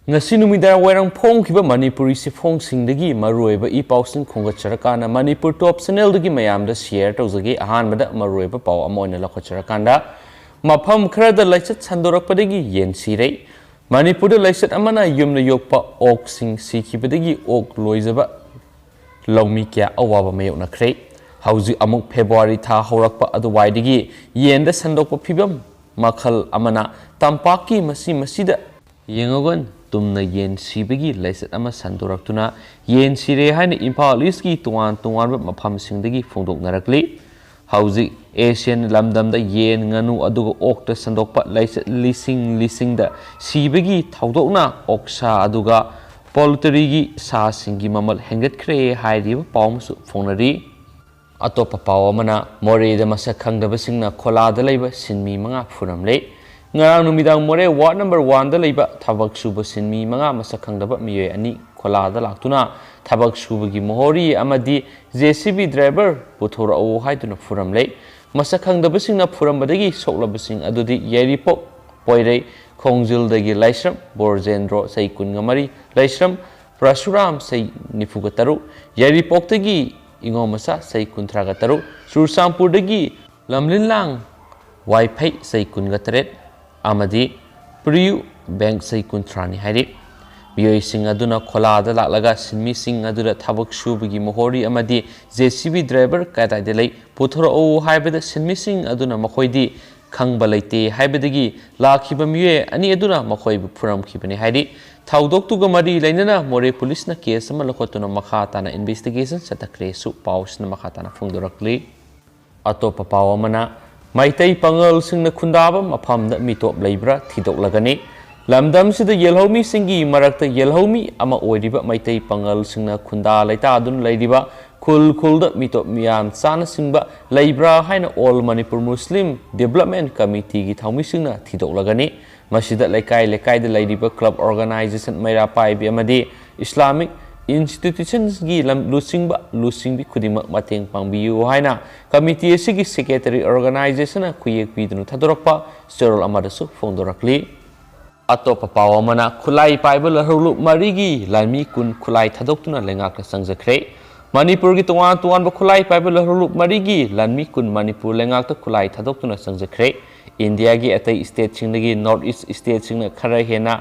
ngasi numidar wairang phong khiba Manipuri si phong singdagi maruiba I pausin khongacharakana Manipur top channel dagi mayamda share tawjagi ahanbada maruiba paw ama oina lakhacharakanda mapham kharada Laichat Sandorak padagi yen sire Manipur da Laichat amana yumna yokpa ok sing sikhibadagi ok loizaba lawmi kya awaba mayokna khre hauji amuk February tha horakpa aduwaidagi yenda sandokpa phibam makhal amana tampaki masida yengogon tumna yen sibagi Laichat ama sandoraktuna yen sire haina Imphal East ki tuan mapham singdagi phongdoknarakli hauji Asian lamdamda yen nganu aduga okta sandokpa Laichat lising da sibagi thaudokna oksa aduga poultry gi sa singi mamal hengatkhre hairiba pawmsu phongnari atopa pawamana more da masa khangdaba singna khola da leiba sinmi manga furamle ngarang numidang more ward number 1 da leiba thabak suba sinmi manga masa khangdaba miye ani khola da laktuna thabak suba gi mohori amadi JCB driver puthora o haiduna furamle masa khangdaba singna furambadagi soklaba sing adudi yeripok poirei khongjil dagi Laisram Borjendro sai kungamari Laisram Prasuram sai nifugataru yeripok tagi ingomasa sai kuntragataru Sursampur dagi lamlinlang wifi sai kungatret amadi priyu bank sai kuntrani hairi biyoi sing aduna khola da laga sinmi sing aduna thabak subagi mohori amadi JCB driver kada delai puthora o haibada sinmi sing aduna makhoidi khangba leite haibadagi lakhiba miye ani aduna makhoi bu furam khibani hairi thaudok tu gamari lainana more police na case ama lokotuna makha tana investigation satakre su paus na makha tana phongdorakli atopa pawamana maitai pangal singna khundaba mapham da mitop leibra thidok lagani lamdam sida yelhomi singi marakta yelhomi ama oiriba maitai pangal singna khunda laita adun leiriba khul da mitop miyam chana singba leibra haina all Manipur Muslim Development Committee gi thaumi singna thidok lagani masida lekai da leiriba club organization maira pai bi amadi Islamic institutions gi lam lusingbi khudima mateng pangbiu haina committee sigi secretary organization a khuyek pidunu thadorakpa serol amadasu phongdorakli atopa pawamana khulai paibal hulu marigi lami kun khulai thadoktuna lengak sangjakre Manipur gi tuan ba khulai paibal hulu marigi lami kun Manipur lengak ta khulai thadoktuna sangjakre India gi atai state singdagi north east state singna khara hena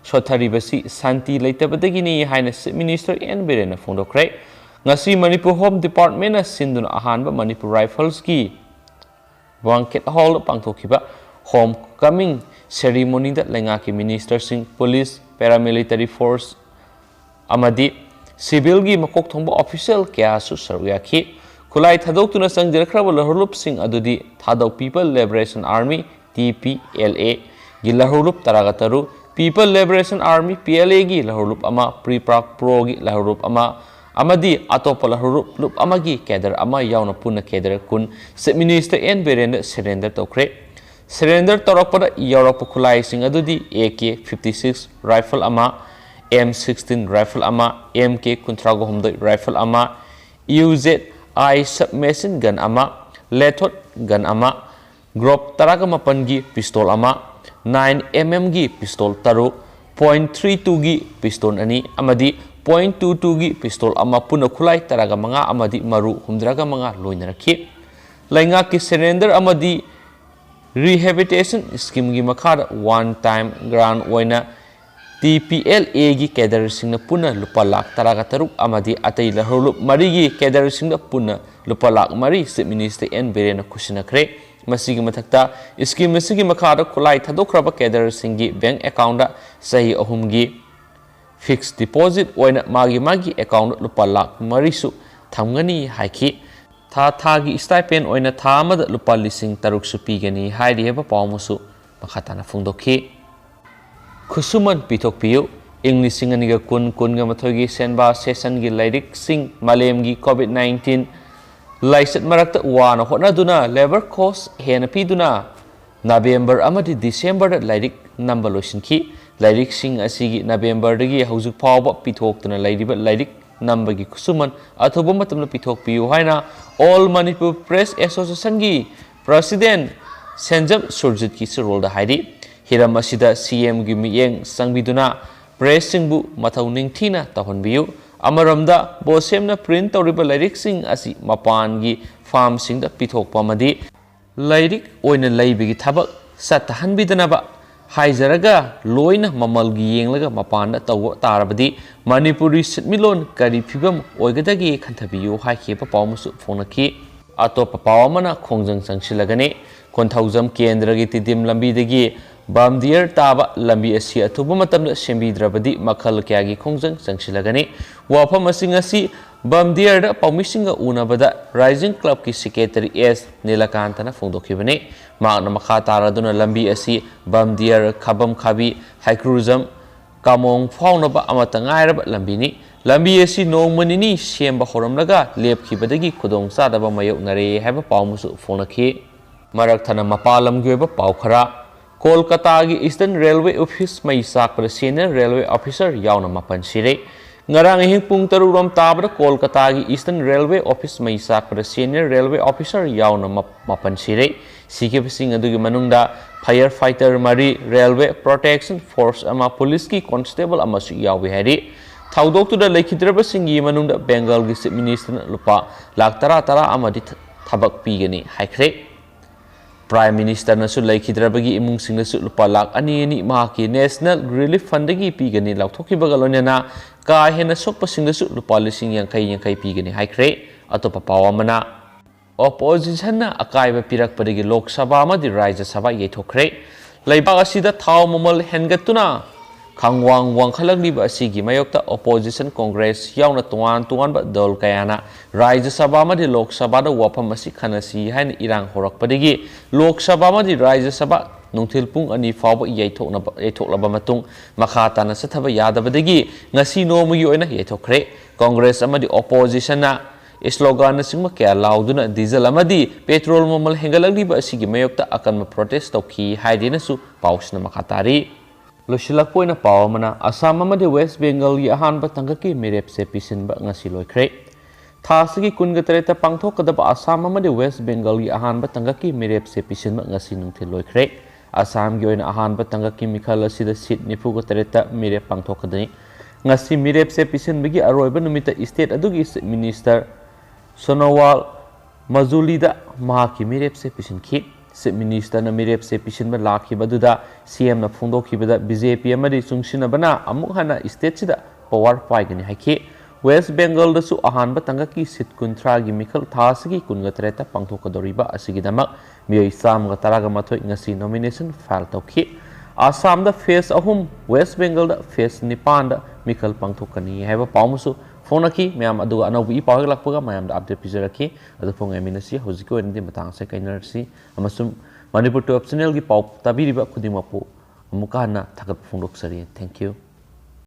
sothari basi santi leitabadagi ni haina minister en berena phongdokre ngasi Manipur Home Department na sinduna ahanba Manipur Rifles ki banquet hall pangthokiba homecoming ceremony da lenga ki minister sing police paramilitary force amadi civil gi makok thongba official kya su sarwyakhi khulai thadok sangjarkhraba lahurlup sing adudi thadok People Liberation Army TPLA gi lahurlup taragataru People Liberation Army PLA gi lahurlup ama Pre-Prac Pro gi lahurlup ama amadi atopa lahurlup ama gi kedar ama yauna punna kedar kun se minister en berenda surrender tokre surrender torakpada Europe khulai sing adudi AK-56 rifle ama M16 rifle ama MK kuntrago homdoi rifle ama UZI submachine gun ama Laichat gun ama Grop taraga mapan gi pistol ama 9mm gi pistol taru .32 gi pistol ani amadi .22 gi pistol ama puna khulai taraga manga amadi maru humdraga manga loinarakhi lainga ki surrender amadi rehabilitation scheme gi makhada one time grant oina TPLA gi kedar singna puna lupa lak taraga taruk amadi atai lahurlup mari gi kedar singna puna lupa lak mari se minister en berena khusinakre masigi mathakta scheme masigi makhada khulai thadokraba kedar singi bank account da sahi ahum gi fixed deposit oina magi account lupa lak marisu thamgani haiki tha gi stipend oina tha amada lupa lising taruk su pigani hairi heba pawmusu makhatana phungdokhi khusuman pithok piu English singaniga kun ga mathogi senba session gi lairik sing malem gi COVID-19 Laichat marakta wana hotnaduna labor cost hena piduna November amadi December da lairik number losinki lairik sing asigi November dagi haujuk pawba pithoktuna lairiba lairik number gi kusuman athoba matamna pithok piu haina All Manipur Press Association gi president Senjam Surjit ki role da hairi hiram asida CM gi miyeng sangbiduna ꯄ꯭ꯔꯦꯁꯁꯤꯡꯕꯨ ꯃꯊꯧ ꯅꯤꯡꯊꯤꯅ ꯇꯧꯍꯟꯕꯤꯌꯨ ꯑꯃꯔꯣꯝꯗ ꯕꯣꯁꯦꯝꯅ print ꯇꯧꯔꯤꯕ ꯂꯥꯏꯔꯤꯛꯁꯤꯡ ꯑꯁꯤ ꯃꯄꯥꯟꯒꯤ ꯐꯥꯔꯝꯁꯤꯡꯗ ꯄꯤꯊꯣꯛꯄ ꯑꯃꯗꯤ ꯂꯥꯏꯔꯤꯛ ꯑꯣꯏꯅ ꯂꯩꯕꯒꯤ ꯊꯕꯛ ꯆꯠꯊꯍꯟꯕꯤꯗꯅꯕ ꯍꯥꯏꯖꯔꯒ ꯂꯣꯏꯅ ꯃꯃꯜꯒꯤ ꯌꯦꯡꯂꯒ ꯃꯄꯥꯟꯗ ꯇꯧꯕ ꯇꯥꯔꯕꯗꯤ ꯃꯅꯤꯄꯨꯔꯤ ꯁꯦꯟꯃꯤꯠꯂꯣꯟ ꯀꯔꯤ ꯐꯤꯕꯝ ꯑꯣꯏꯒꯗꯒꯦ ꯈꯟꯊꯕꯤꯌꯨ ꯍꯥꯏꯈꯤꯕ ꯄꯥꯎ ꯑꯃꯁꯨ ꯐꯣꯡꯅꯈꯤ ꯑꯇꯣꯞꯄ ꯄꯥꯎ ꯑꯃꯅ ꯈꯣꯡꯖꯪ ꯆꯪꯁꯤꯜꯂꯒꯅꯤ ꯀꯣꯟꯊꯧꯖꯝ ꯀꯦꯟꯗ꯭ꯔꯒꯤ ꯇꯤꯗꯤꯝ ꯂꯝꯕꯤꯗꯒꯤ ꯕꯥꯝꯗꯤꯌꯔ ꯇꯥꯕ ꯂꯝꯕꯤ ꯑꯁꯤ ꯑꯊꯨꯕ ꯃꯇꯝꯗ ꯁꯦꯝꯕꯤꯗ꯭ꯔꯕꯗꯤ ꯃꯈꯜ ꯀꯌꯥꯒꯤ ꯈꯣꯡꯖꯪ ꯆꯪꯁꯤꯜꯂꯒꯅꯤ ꯋꯥꯐꯝ ꯑꯁꯤ ꯉꯁꯤ ꯕꯥꯝꯗꯤꯌꯔꯗ ꯄꯥꯎꯃꯤꯁꯤꯡꯒ ꯎꯅꯕꯗ ꯔꯥꯏꯖꯤꯡ ꯀ꯭ꯂꯕꯀꯤ ꯁꯦꯀ꯭ꯔꯦꯇꯔꯤ ꯑꯦꯁ ꯅꯤꯂꯀꯥꯟꯇꯅ ꯐꯣꯡꯗꯣꯛꯈꯤꯕꯅꯤ ꯃꯍꯥꯛꯅ ꯃꯈꯥ ꯇꯥꯔꯗꯨꯅ ꯂꯝꯕꯤ ꯑꯁꯤ ꯕꯥꯝꯗꯤꯌꯔ ꯈꯥꯕꯝ ꯈꯥꯕꯤ ꯍꯩꯀ꯭ꯔꯨꯖꯝ ꯀꯥꯃꯣꯡ ꯐꯥꯎꯅꯕ ꯑꯃꯠꯇ ꯉꯥꯏꯔꯕ ꯂꯝꯕꯤꯅꯤ ꯂꯝꯕꯤ ꯑꯁꯤ ꯅꯣꯡꯃ ꯅꯤꯅꯤ ꯁꯦꯝꯕ ꯍꯧꯔꯝꯂꯒ ꯂꯦꯞꯈꯤꯕꯗꯒꯤ ꯈꯨꯗꯣꯡꯆꯥꯗꯕ ꯃꯥꯌꯣꯛꯅꯔꯦ ꯍꯥꯏꯕ ꯄꯥꯎ ꯑꯃꯁꯨ ꯐꯣꯡꯅꯈꯤ ꯃꯔꯛꯊꯅ ꯃꯄꯥꯟ ꯂꯝꯒꯤ ꯑꯣꯏꯕ ꯄꯥꯎ ꯈꯔ ꯀꯣꯜꯀꯇꯥꯒꯤ ꯏꯁꯇꯔꯟ ꯔꯦꯜꯋꯦ ꯑꯣꯐꯤꯁ ꯃꯩ ꯆꯥꯛꯄꯗ ꯁꯦꯅꯤꯌꯔ ꯔꯦꯜꯋꯦ ꯑꯣꯐꯤꯁꯔ ꯌꯥꯎꯅ 9 ꯁꯤꯔꯦ ngarang ahing pung 3 rom tabra Kolkata gi Eastern Railway Office mai sakpada senior railway officer yauna 9 sire sikipsing adugi manungda firefighter mari railway protection force ama police ki constable ama su yawi hari thaudok tu da lekhidraba singi manungda Bengal gi chief minister lupa lakh tara amadi thabak pigani haikre Prime Minister nasu laikhidrabagi imung sing nasu lupa lakh ani mahaki National Relief Fund gi pigani lauthokibaga lonena ka hena sokpa sing nasu lupa lising yankai pigani haikre atopa pawamana opposition na akaiba pirakpadagi Lok Sabha amadi Rajya Sabha yethokre laibak asida thaw momal hengatuna khangwang wangkhalakliba asigi mayokta opposition congress yauna tuan ba dol kayana Rajya Sabha amadi Lok Sabha da wafam asi khanasi hain irang horakpadagi Lok Sabha amadi Rajya Sabha nungthil pung ani fawba yaithoklaba matung makha tana sathaba yadabadagi ngasi nomugi oina yaithokre congress amadi opposition na slogan singma kya lauduna diesel amadi petrol momal hengalakliba asigi mayokta akanma protest tawki haidina su pausna makhatari Loshilakpoina pawamana Assam amadi West Bengal gi ahanba tangaki mirep se pisinba ngasi loikre thasigi kungatareta pangthokadaba Assam amadi West Bengal gi ahanba tangaki mirep se pisinba ngasi nungthil loikre Assam gi oina ahanba tangaki mikhal asida sit nifugatareta mirep pangthokadani ngasi mirep se pisinbagi aroiba numita state adugi minister Sonowal Majulida mahaki mirep se pisinki Chief Minister na mirep se pisinba lakhibaduda CM na phongdokhibada BJP amadi chungsinabana amuk hana state sida power paigani haiki West Bengal da su ahanba tangaki sit kunthra gi mikhal thasigi kungatreta pangthokadoriba asigidamak miyai sam ga taraga mathoi ngasi nomination file tawki Assam da phase ahum West Bengal da phase 9 da mikhal pangthokani haiba pawmusu Fonaki mayam adu anau bi pawag lakpaga mayam da update pizaraki adu phong eminasi hojiko endi matang se kainarsi amasum Manipur 12 channel gi paw tabiriba khudimapu amukana thagat phongdok sari thank you